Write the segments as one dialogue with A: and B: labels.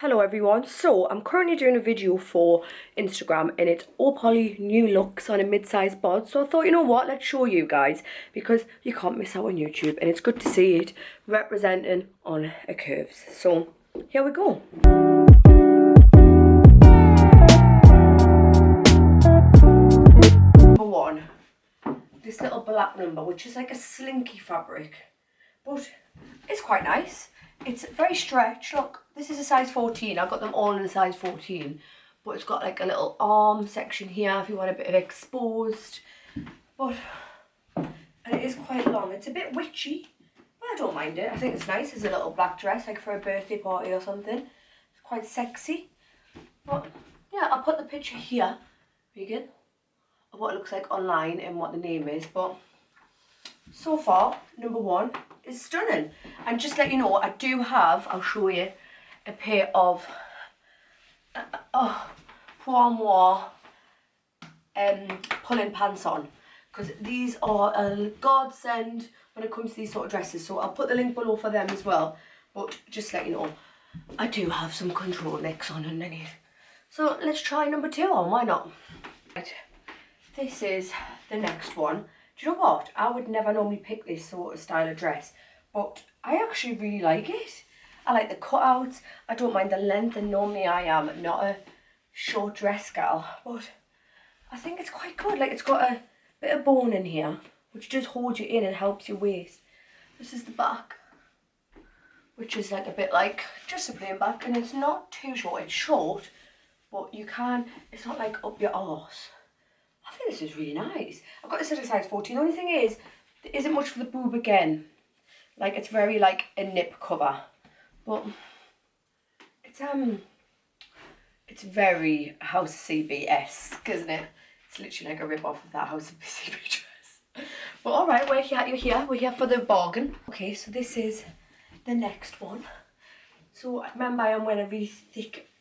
A: Hello everyone, so I'm currently doing a video for Instagram and it's all Polly new looks on a mid-size bod. So I thought, you know what, let's show you guys because you can't miss out on YouTube and it's good to see it representing on a curves. So here we go. Number one, this little black number, which is like a slinky fabric, but it's quite nice. It's very stretched. Look, this is a size 14. I got them all in a size 14. But it's got like a little arm section here if you want a bit of exposed. And it is quite long. It's a bit witchy, but I don't mind it. I think it's nice as a little black dress, like for a birthday party or something. It's quite sexy. But yeah, I'll put the picture here, vegan, of what it looks like online and what the name is. But so far, number one is stunning. And just let you know, I do have, I'll show you, a pair of Poids pulling pants on, because these are a godsend when it comes to these sort of dresses. So I'll put the link below for them as well. But just let you know, I do have some control necks on underneath. So let's try number two on, why not? Right. This is the next one. Do you know what? I would never normally pick this sort of style of dress, but I actually really like it. I like the cutouts. I don't mind the length, and normally I am not a short dress girl, but I think it's quite good. Like, it's got a bit of bone in here, which does hold you in and helps your waist. This is the back, which is like a bit like just a plain back, and it's not too short. It's short, but you can, it's not like up your arse. I think this is really nice. I've got this at a size 14. The only thing is, there isn't much for the boob again. Like, it's very like a nip cover. But it's very House of CB-esque, isn't it? It's literally like a rip-off of that House of CB dress. But alright, we're here for the bargain. Okay, so this is the next one. So remember, I am wearing a really thick,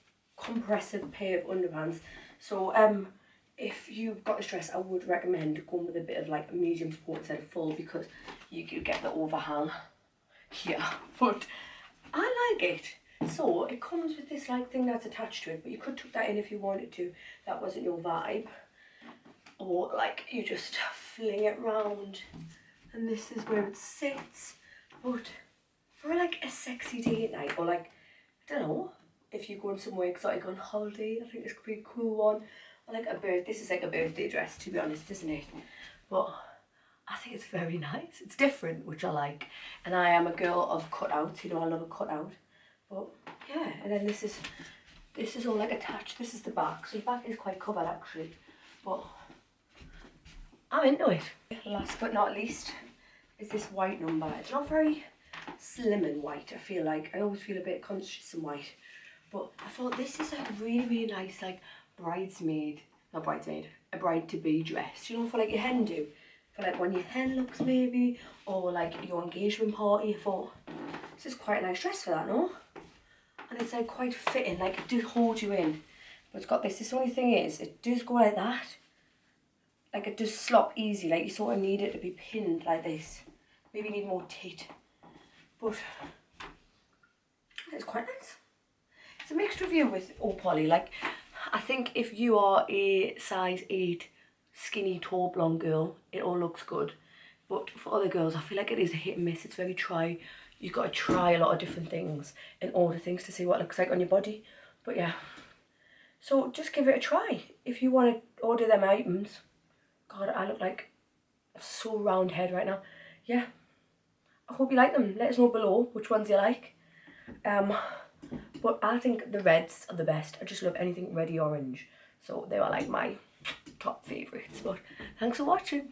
A: compressive pair of underpants. So if you've got this dress, I would recommend going with a bit of like a medium support instead of full, because you get the overhang here. But I like it. So it comes with this like thing that's attached to it, but you could tuck that in if you wanted to. That wasn't your vibe. Or like you just fling it round and this is where it sits. But for like a sexy date night, or like, I don't know, if you're going somewhere exotic on holiday, I think this could be a cool one. Or like this is like a birthday dress, to be honest, isn't it? But I think it's very nice. It's different, which I like. And I am a girl of cutouts, you know, I love a cutout. But yeah, and then this is all like attached. This is the back. So the back is quite covered actually. But I'm into it. Last but not least is this white number. It's not very slim and white, I feel like. I always feel a bit conscious in white. But I thought this is like really, really nice, like a bride-to-be dress. You know, for like your hen do. For like when your hen looks maybe, or like your engagement party. I thought this is quite a nice dress for that, no? And it's like quite fitting, like it does hold you in. But it's got this only thing is, it does go like that. Like it does slop easy, like you sort of need it to be pinned like this. Maybe you need more tit. But it's quite nice. It's a mixed review with all Polly. Like, I think if you are a size 8 skinny tall blonde girl, it all looks good. But for other girls, I feel like it is a hit and miss. It's very try. You've got to try a lot of different things and order things to see what it looks like on your body. But yeah, so just give it a try if you want to order them items. God, I look like so round head right now. Yeah, I hope you like them. Let us know below which ones you like. But I think the reds are the best. I just love anything reddy orange. So they are like my top favourites. But thanks for watching.